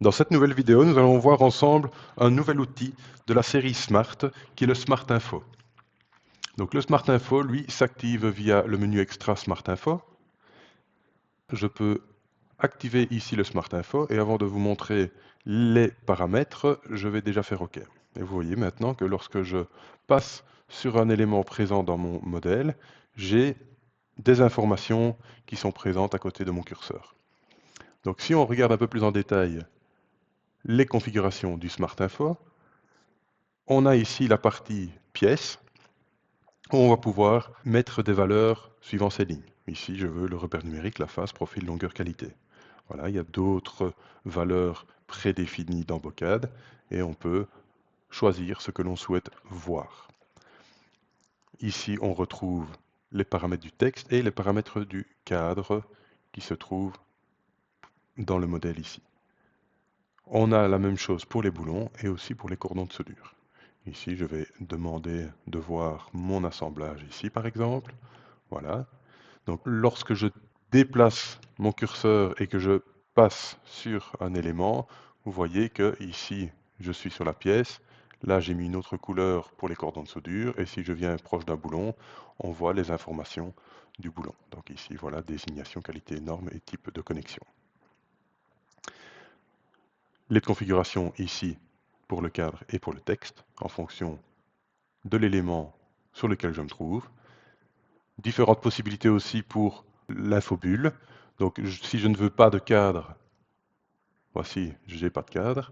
Dans cette nouvelle vidéo, nous allons voir ensemble un nouvel outil de la série Smart qui est le Smart Info. Donc le Smart Info, lui, s'active via le menu extra Smart Info. Je peux activer ici le Smart Info et avant de vous montrer les paramètres, je vais déjà faire OK. Et vous voyez maintenant que lorsque je passe sur un élément présent dans mon modèle, j'ai des informations qui sont présentes à côté de mon curseur. Donc si on regarde un peu plus en détail les configurations du Smart Info, on a ici la partie pièces où on va pouvoir mettre des valeurs suivant ces lignes. Ici, je veux le repère numérique, la face, profil, longueur, qualité. Voilà, il y a d'autres valeurs prédéfinies dans Bocad et on peut choisir ce que l'on souhaite voir. Ici, on retrouve les paramètres du texte et les paramètres du cadre qui se trouvent dans le modèle ici. On a la même chose pour les boulons et aussi pour les cordons de soudure. Ici, je vais demander de voir mon assemblage ici, par exemple. Voilà. Donc, lorsque je déplace mon curseur et que je passe sur un élément, vous voyez que ici, je suis sur la pièce. Là, j'ai mis une autre couleur pour les cordons de soudure. Et si je viens proche d'un boulon, on voit les informations du boulon. Donc ici, voilà, désignation, qualité, norme et type de connexion. Les configurations ici pour le cadre et pour le texte en fonction de l'élément sur lequel je me trouve. Différentes possibilités aussi pour l'infobulle. Donc si je ne veux pas de cadre, voici, je n'ai pas de cadre.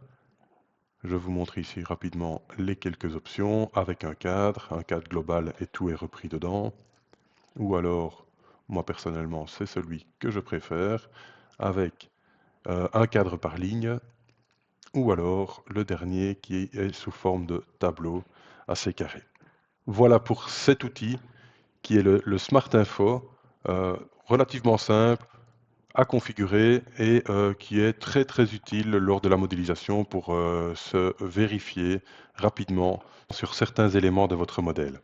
Je vous montre ici rapidement les quelques options avec un cadre global et tout est repris dedans. Ou alors, moi personnellement, c'est celui que je préfère avec un cadre par ligne. Ou alors le dernier qui est sous forme de tableau assez carré. Voilà pour cet outil qui est le Smart Info, relativement simple à configurer et qui est très utile lors de la modélisation pour se vérifier rapidement sur certains éléments de votre modèle.